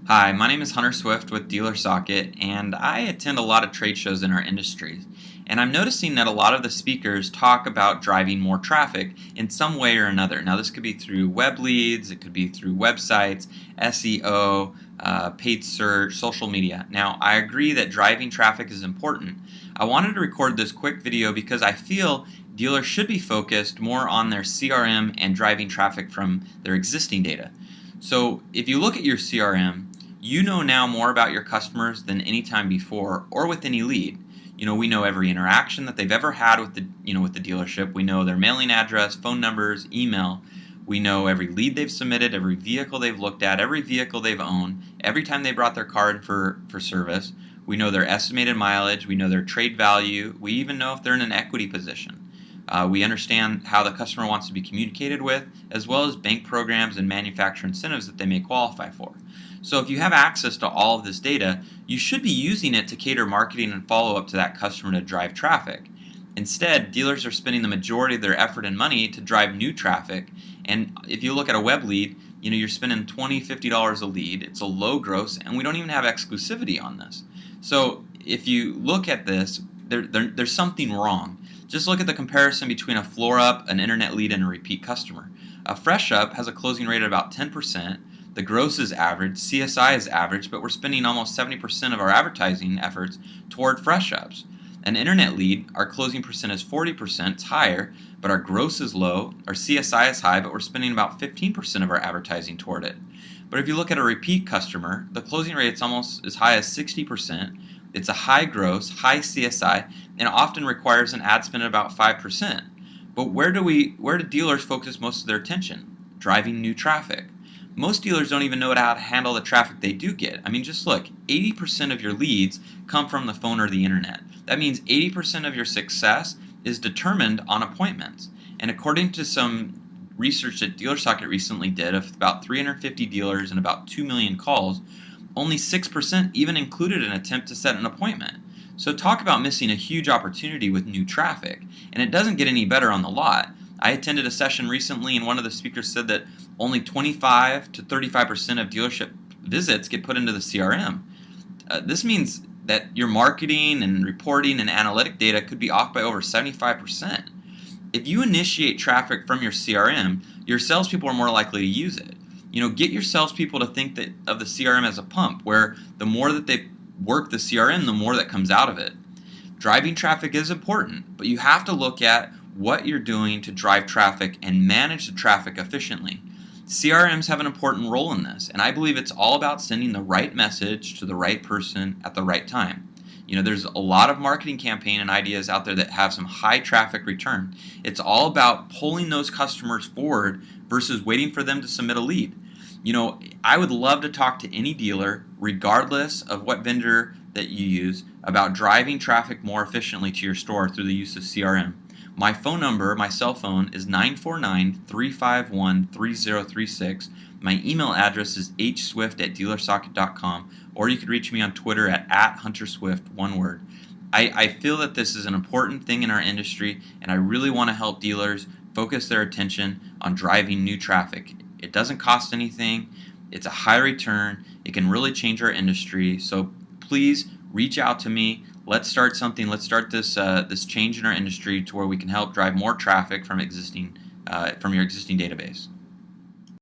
Hi, my name is hswift with DealerSocket, and I attend a lot of trade shows in our industry. And I'm noticing that a lot of the speakers talk about driving more traffic in some way or another. Now, this could be through web leads, it could be through websites, SEO, paid search, social media. Now, I agree that driving traffic is important. I wanted to record this quick video because I feel dealers should be focused more on their CRM and driving traffic from their existing data. So, if you look at your CRM, you know now more about your customers than any time before or with any lead. We know every interaction that they've ever had with the dealership. We know their mailing address, phone numbers, email. We know every lead they've submitted, every vehicle they've looked at, every vehicle they've owned, every time they brought their car in for service. We know their estimated mileage. We know their trade value. We even know if they're in an equity position. We understand how the customer wants to be communicated with, as well as bank programs and manufacturer incentives that they may qualify for. So if you have access to all of this data, you should be using it to cater marketing and follow up to that customer to drive traffic. Instead, dealers are spending the majority of their effort and money to drive new traffic. And if you look at a web lead, you're spending $20, $50 a lead. It's a low gross, and we don't even have exclusivity on this. So if you look at this, there's something wrong. Just look at the comparison between a floor up, an internet lead, and a repeat customer. A fresh up has a closing rate of about 10%. The gross is average, CSI is average, but we're spending almost 70% of our advertising efforts toward fresh ups. An internet lead, our closing percent is 40%, it's higher, but our gross is low. Our CSI is high, but we're spending about 15% of our advertising toward it. But if you look at a repeat customer, the closing rate is almost as high as 60%. It's a high gross, high CSI, and often requires an ad spend of about 5%. But where do dealers focus most of their attention? Driving new traffic. Most dealers don't even know how to handle the traffic they do get. I mean, just look, 80% of your leads come from the phone or the internet. That means 80% of your success is determined on appointments. And according to some research that DealerSocket recently did of about 350 dealers and about 2 million calls, only 6% even included an attempt to set an appointment. So talk about missing a huge opportunity with new traffic. And it doesn't get any better on the lot. I attended a session recently, and one of the speakers said that only 25 to 35% of dealership visits get put into the CRM. This means that your marketing and reporting and analytic data could be off by over 75%. If you initiate traffic from your CRM, your salespeople are more likely to use it. Get your salespeople to think of the CRM as a pump, where the more that they work the CRM, the more that comes out of it. Driving traffic is important, but you have to look at what you're doing to drive traffic and manage the traffic efficiently. CRMs have an important role in this, and I believe it's all about sending the right message to the right person at the right time. There's a lot of marketing campaign and ideas out there that have some high traffic return. It's all about pulling those customers forward versus waiting for them to submit a lead. I would love to talk to any dealer, regardless of what vendor that you use, about driving traffic more efficiently to your store through the use of CRM. My phone number, my cell phone, is 949-351-3036. My email address is hswift@dealersocket.com, or you could reach me on Twitter at @HunterSwift, one word. I feel that this is an important thing in our industry, and I really want to help dealers focus their attention on driving new traffic. It doesn't cost anything. It's a high return. It can really change our industry. So please reach out to me. Let's start something. Let's start this change in our industry to where we can help drive more traffic from your existing database.